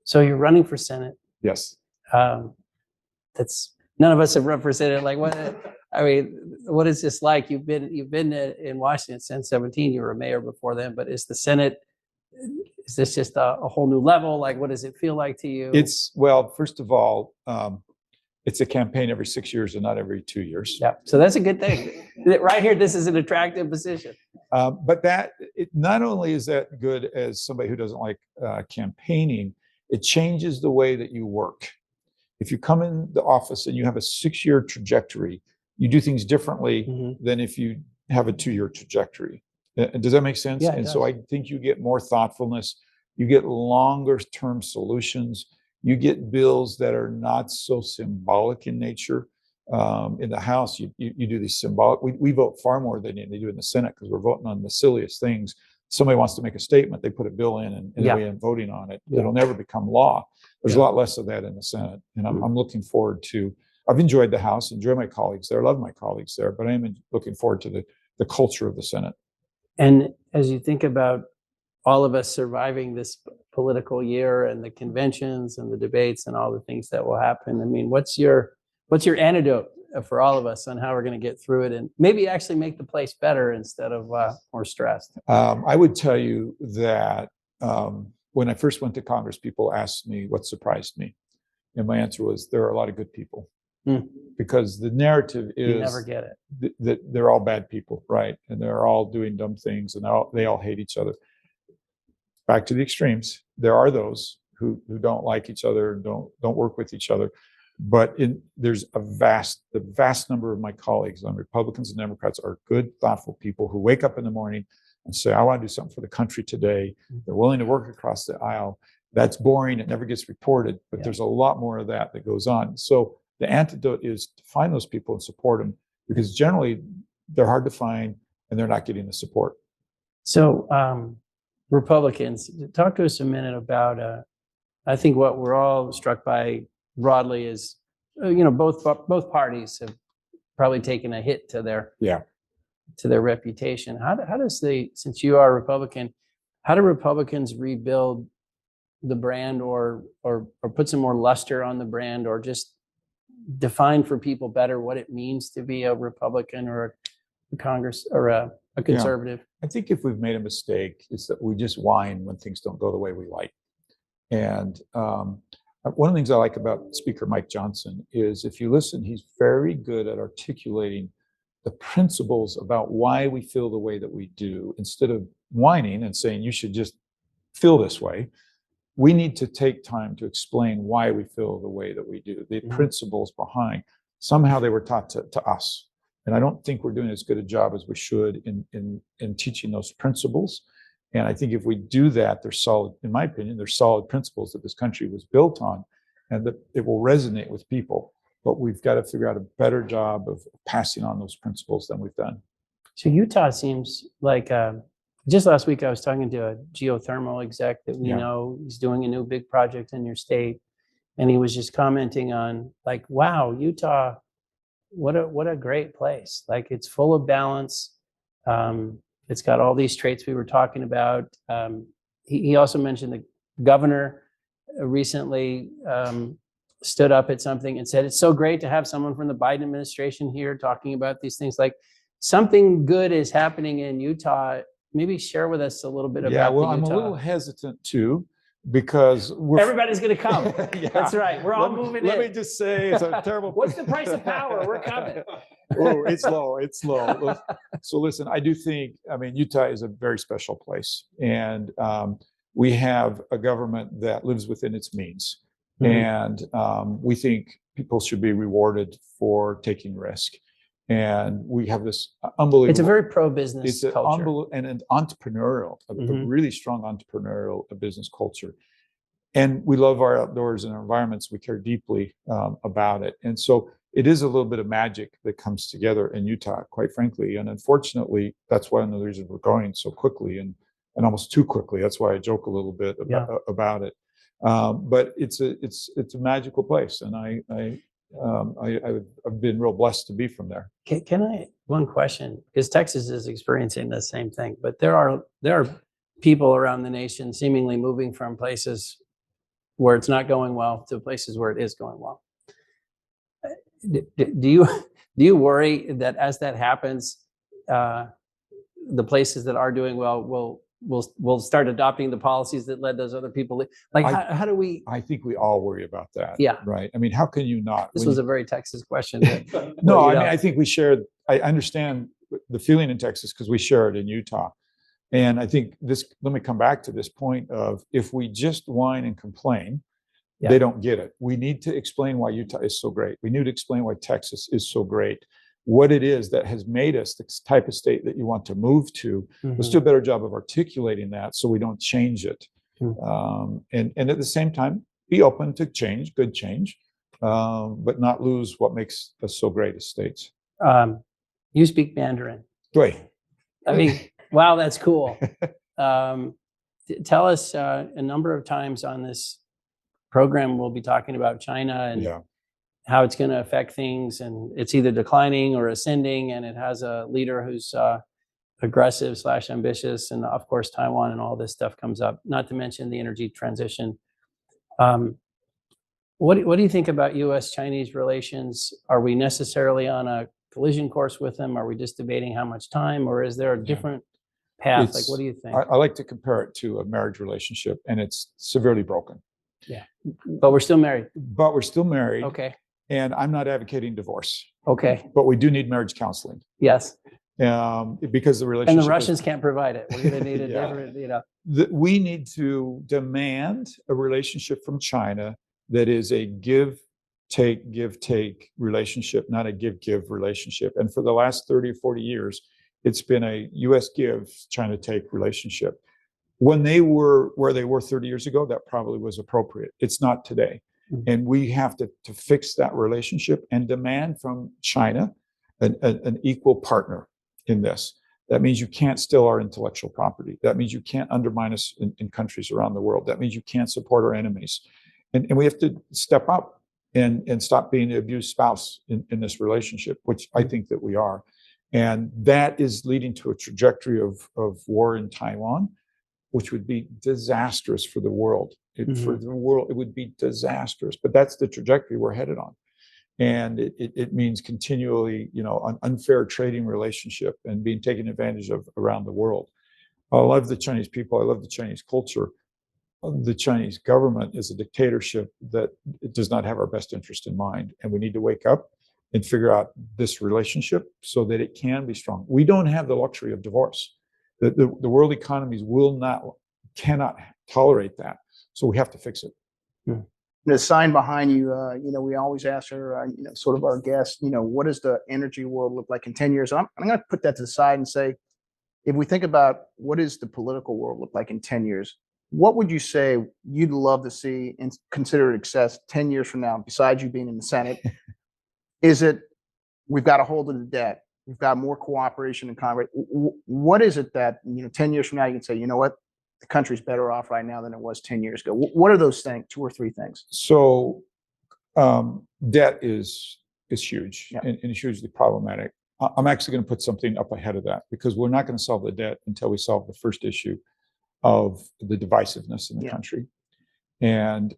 So you're running for Senate. Yes. That's none of us have represented. Like what? I mean, what is this like? You've been in Washington since 2017. You were a mayor before then, but is the Senate? Is this just a whole new level? Like, what does it feel like to you? Well, first of all, it's a campaign every 6 years and not every 2 years. Yeah. So that's a good thing. Right here, this is an attractive position. But not only is that good as somebody who doesn't like campaigning, it changes the way that you work. If you come in the office and you have a 6-year trajectory, you do things differently than if you have a 2-year trajectory. Does that make sense? Yeah, it And does. so I think you get more thoughtfulness, you get longer term solutions, you get bills that are not so symbolic in nature. In the House, you do these symbolic, we vote far more than they do in the Senate because we're voting on the silliest things. Somebody wants to make a statement, they put a bill in and then we end voting on it. It'll never become law. There's a lot less of that in the Senate. And I'm looking forward to, I've enjoyed the House, enjoy my colleagues there, love my colleagues there, but I am looking forward to the culture of the Senate. And as you think about all of us surviving this political year and the conventions and the debates and all the things that will happen, I mean, what's your antidote for all of us on how we're going to get through it and maybe actually make the place better instead of more stressed? I would tell you that when I first went to Congress, people asked me what surprised me. And my answer was, there are a lot of good people. Because the narrative is You never get it. that they're all bad people, right? And they're all doing dumb things and they all hate each other. Back to the extremes, there are those who don't like each other, don't work with each other. But there's the vast number of my colleagues on Republicans and Democrats are good, thoughtful people who wake up in the morning and say, I want to do something for the country today. They're willing to work across the aisle. That's boring. It never gets reported, but there's a lot more of that goes on. So the antidote is to find those people and support them because generally they're hard to find and they're not getting the support. So Republicans, talk to us a minute about, I think what we're all struck by broadly is, both parties have probably taken a hit to their reputation. How does since you are a Republican, how do Republicans rebuild the brand or put some more luster on the brand or just define for people better what it means to be a Republican or a Congress or a conservative? I think if we've made a mistake, it's that we just whine when things don't go the way we like. And one of the things I like about Speaker Mike Johnson is if you listen, he's very good at articulating the principles about why we feel the way that we do. Instead of whining and saying you should just feel this way, we need to take time to explain why we feel the way that we do, the principles behind. Somehow they were taught to us. And I don't think we're doing as good a job as we should in teaching those principles. And I think if we do that, they're solid, in my opinion, they're solid principles that this country was built on and that it will resonate with people. But we've got to figure out a better job of passing on those principles than we've done. So Utah seems like, just last week I was talking to a geothermal exec that we know. He's doing a new big project in your state. And he was just commenting on like, wow, Utah, what a great place. Like it's full of balance. It's got all these traits we were talking about. He also mentioned the governor recently stood up at something and said, it's so great to have someone from the Biden administration here talking about these things. Like something good is happening in Utah. Maybe share with us a little bit about well, the I'm Utah. a little hesitant too, because everybody's going to come. That's right. We're all moving in. Let me just say, it's a terrible. What's the price of power? We're coming. Oh, it's low. It's low. So listen, I do think, Utah is a very special place. And we have a government that lives within its means. And we think people should be rewarded for taking risk. And we have this unbelievable. It's a very pro-business culture. And an entrepreneurial, a really strong entrepreneurial business culture. And we love our outdoors and our environments. We care deeply about it. And so it is a little bit of magic that comes together in Utah, quite frankly. And unfortunately, that's one of the reasons we're growing so quickly and almost too quickly. That's why I joke a little bit about it. But it's a magical place, and I've been real blessed to be from there. Can I, one question, because Texas is experiencing the same thing, but there are people around the nation seemingly moving from places where it's not going well to places where it is going well. Do you worry that as that happens, the places that are doing well will start adopting the policies that led those other people? Like, how do we? I think we all worry about that. Yeah. Right. I mean, how can you not? This was a very Texas question. No, I mean, I think we shared. I understand the feeling in Texas because we share it in Utah. And I think let me come back to this point of, if we just whine and complain, they don't get it. We need to explain why Utah is so great. We need to explain why Texas is so great, what it is that has made us the type of state that you want to move to. Let's do a better job of articulating that so we don't change it. And at the same time, be open to change, good change, but not lose what makes us so great as states. You speak Mandarin. Right. I mean, wow, that's cool. Tell us, a number of times on this program, we'll be talking about China and how it's going to affect things, and it's either declining or ascending, and it has a leader who's aggressive / ambitious, and of course Taiwan and all this stuff comes up, not to mention the energy transition. What do you think about U.S.-Chinese relations? Are we necessarily on a collision course with them? Are we just debating how much time, or is there a different path? Like, what do you think? I like to compare it to a marriage relationship, and it's severely broken. Yeah, but we're still married. Okay. And I'm not advocating divorce. Okay. But we do need marriage counseling. Yes. Because the relationship. And the Russians can't provide it. We're going to need a different, We need to demand a relationship from China that is a give, take relationship, not a give relationship. And for the last 30 or 40 years, it's been a U.S. give, China take relationship. When they were where they were 30 years ago, that probably was appropriate. It's not today. And we have to fix that relationship and demand from China an equal partner in this. That means you can't steal our intellectual property. That means you can't undermine us in countries around the world. That means you can't support our enemies. And we have to step up and stop being the abused spouse in this relationship, which I think that we are. And that is leading to a trajectory of war in Taiwan, which would be disastrous for the world. For the world, it would be disastrous. But that's the trajectory we're headed on. And it means continually, an unfair trading relationship and being taken advantage of around the world. I love the Chinese people. I love the Chinese culture. The Chinese government is a dictatorship that does not have our best interest in mind. And we need to wake up and figure out this relationship so that it can be strong. We don't have the luxury of divorce. The world economies cannot tolerate that. So we have to fix it. The sign behind you, we always ask our, sort of our guests, what does the energy world look like in 10 years? I'm going to put that to the side and say, if we think about what does the political world look like in 10 years, what would you say you'd love to see and consider success 10 years from now, besides you being in the Senate? Is it, we've got a hold of the debt, we've got more cooperation in Congress? What is it that, 10 years from now, you can say, you know what, the country's better off right now than it was 10 years ago? What are those things, 2 or 3 things? So debt is huge and hugely problematic. I'm actually going to put something up ahead of that, because we're not going to solve the debt until we solve the first issue of the divisiveness in the country. And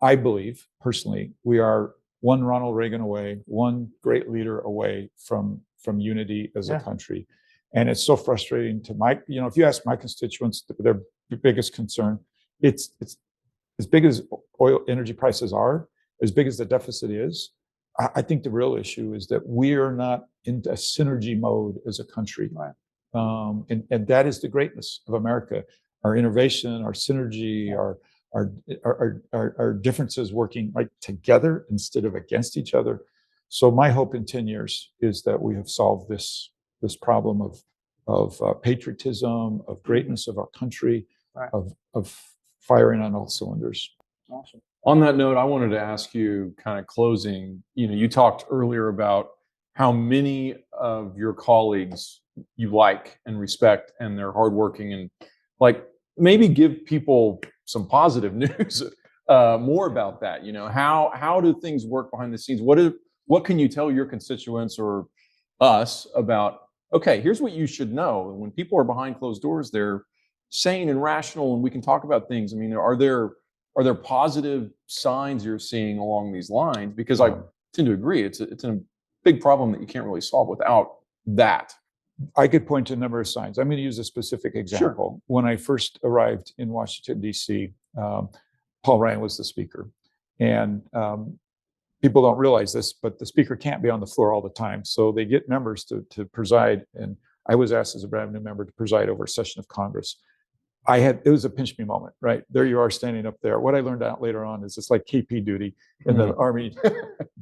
I believe, personally, we are one Ronald Reagan away, one great leader away from unity as a country. And it's so frustrating to if you ask my constituents, their biggest concern, it's as big as oil energy prices are, as big as the deficit is. I think the real issue is that we are not in a synergy mode as a country. And that is the greatness of America. Our innovation, our synergy, our differences working together instead of against each other. So my hope in 10 years is that we have solved this problem of patriotism, of greatness of our country, of firing on all cylinders. Awesome. On that note, I wanted to ask you, kind of closing, you talked earlier about how many of your colleagues you like and respect, and they're hardworking, and maybe give people some positive news more about that. You know, how do things work behind the scenes? What can you tell your constituents or us about? Okay, here's what you should know. When people are behind closed doors, they're sane and rational, and we can talk about things. I mean, are there positive signs you're seeing along these lines? Because I tend to agree, it's a big problem that you can't really solve without that. I could point to a number of signs. I'm going to use a specific example. Sure. When I first arrived in Washington, D.C., Paul Ryan was the speaker. And people don't realize this, but the speaker can't be on the floor all the time. So they get members to preside. And I was asked as a brand new member to preside over a session of Congress. It was a pinch me moment, right? There you are standing up there. What I learned out later on is it's like KP duty in the Army.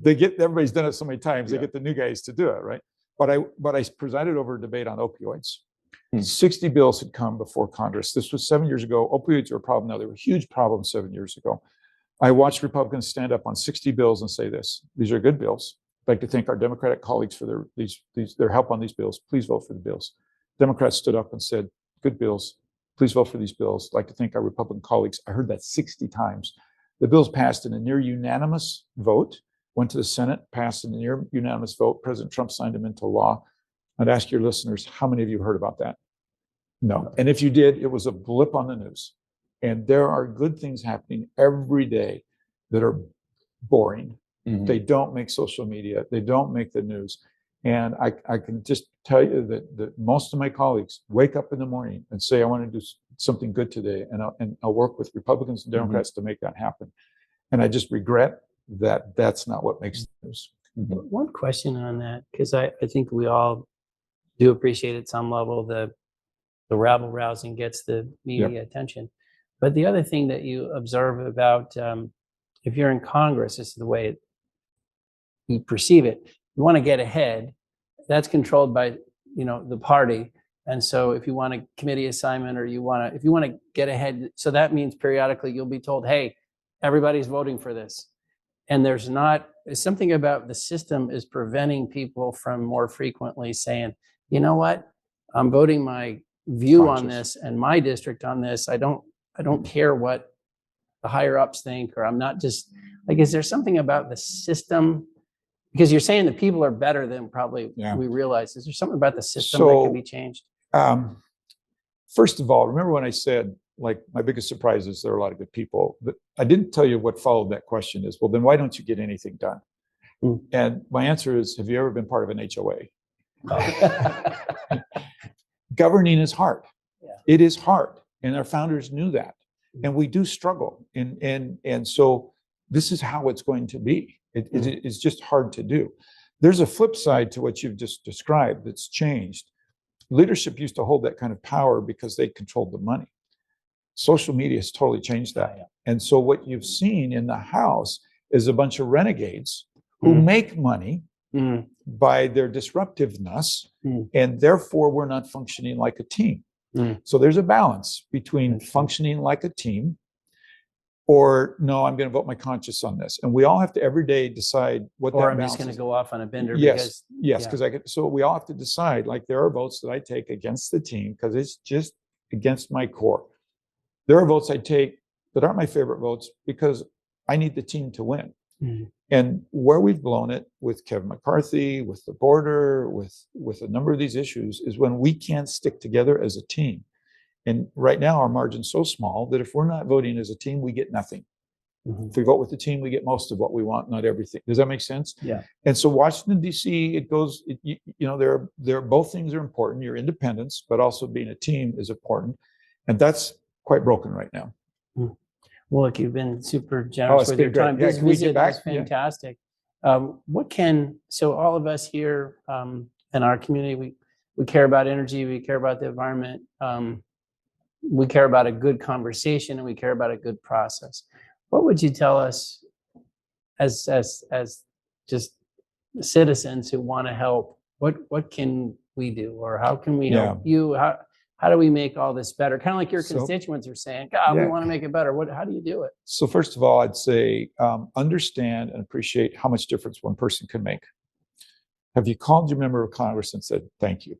Everybody's done it so many times, they get the new guys to do it, right? But I presided over a debate on opioids. 60 bills had come before Congress. This was 7 years ago. Opioids are a problem now. They were a huge problem 7 years ago. I watched Republicans stand up on 60 bills and say this: these are good bills. I'd like to thank our Democratic colleagues for their help on these bills. Please vote for the bills. Democrats stood up and said, good bills. Please vote for these bills. I'd like to thank our Republican colleagues. I heard that 60 times. The bills passed in a near unanimous vote, went to the Senate, passed in a near unanimous vote. President Trump signed them into law. I'd ask your listeners, how many of you heard about that? No. And if you did, it was a blip on the news. And there are good things happening every day that are boring. Mm-hmm. They don't make social media. They don't make the news. And I can just tell you that most of my colleagues wake up in the morning and say, I want to do something good today. And I'll work with Republicans and Democrats to make that happen. And I just regret that that's not what makes the news. Mm-hmm. One question on that, because I think we all do appreciate at some level the rabble rousing gets the media attention. But the other thing that you observe about if you're in Congress, this is the way you perceive it. You want to get ahead. That's controlled by the party. And so if you want a committee assignment or if you want to get ahead, so that means periodically you'll be told, hey, everybody's voting for this. And there's something about the system is preventing people from more frequently saying, you know what, I'm voting my view on this and my district on this. I don't care what the higher ups think, or I'm not just like, is there something about the system? Because you're saying the people are better than probably we realize. Is there something about the system that can be changed? First of all, remember when I said, like, my biggest surprise is there are a lot of good people. But I didn't tell you what followed that question is, well, then why don't you get anything done? And my answer is, have you ever been part of an HOA? Governing is hard. Yeah. It is hard. And our founders knew that. And we do struggle. And so this is how it's going to be. It's just hard to do. There's a flip side to what you've just described that's changed. Leadership used to hold that kind of power because they controlled the money. Social media has totally changed that. Yeah. And so what you've seen in the House is a bunch of renegades who make money by their disruptiveness, and therefore we're not functioning like a team. So there's a balance between functioning like a team or no, I'm going to vote my conscience on this. And we all have to every day decide what or that I'm balance just going to is. go off on a bender. Yes, because so we all have to decide, like there are votes that I take against the team because it's just against my core. There are votes I take that aren't my favorite votes because I need the team to win. And where we've blown it with Kevin McCarthy, with the border, with a number of these issues is when we can't stick together as a team. And right now our margin's so small that if we're not voting as a team, we get nothing. If we vote with the team, we get most of what we want, not everything. Does that make sense? Yeah. And so Washington, D.C., it goes, there both things are important. Your independence, but also being a team is important. And that's quite broken right now. Well, look, you've been super generous with your time. Yeah, This visit was fantastic. So all of us here in our community, we care about energy, we care about the environment, we care about a good conversation, and we care about a good process. What would you tell us as just citizens who want to help? What can we do, or how can we help you? How do we make all this better? Kind of like your constituents are saying, God, we want to make it better. How do you do it? So first of all, I'd say understand and appreciate how much difference one person can make. Have you called your member of Congress and said, thank you?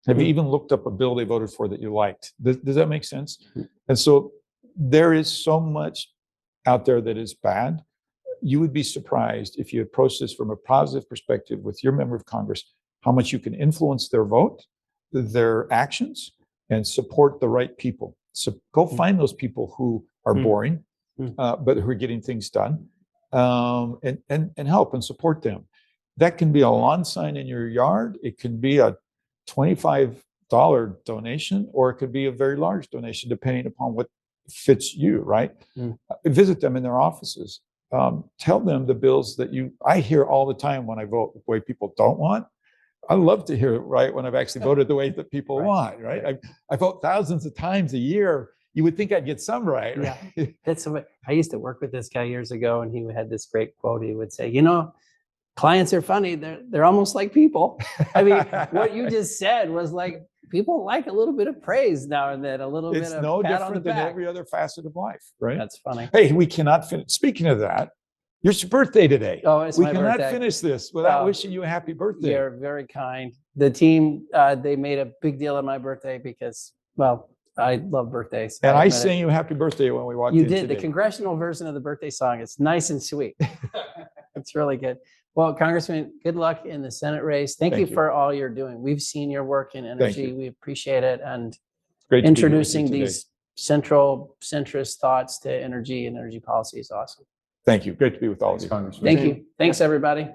Have you even looked up a bill they voted for that you liked? Does that make sense? And so there is so much out there that is bad, you would be surprised if you approach this from a positive perspective with your member of Congress, how much you can influence their vote, their actions, and support the right people. So go find those people who are boring, but who are getting things done, and help and support them. That can be a lawn sign in your yard. It can be a $25 donation, or it could be a very large donation, depending upon what fits you, right? Visit them in their offices. Tell them the bills that I hear all the time when I vote the way people don't want. I love to hear it, right, when I've actually voted the way that people want, right? I vote thousands of times a year. You would think I'd get some right. Yeah, I used to work with this guy years ago, and he had this great quote. He would say, clients are funny. They're almost like people. I mean, what you just said was like, people like a little bit of praise now and then, a little bit of It's no pat on the different than back. every other facet of life, right? That's funny. Hey, we cannot finish. Speaking of that, it's your birthday today. Oh, it's We my cannot birthday. finish this without Oh, wishing you a happy birthday. You're very kind. The team, they made a big deal of my birthday because, well, I love birthdays. And I admit it. sang you happy birthday when we walked You in did the today. congressional version of the birthday song. It's nice and sweet. It's really good. Well, Congressman, good luck in the Senate race. Thank you for all you're doing. We've seen your work in energy. We appreciate it. And Great to be here with you introducing today. these centrist thoughts to energy and energy policy is awesome. Thank you. Great to be with all of you. Congressman. Thank you. Thanks, everybody.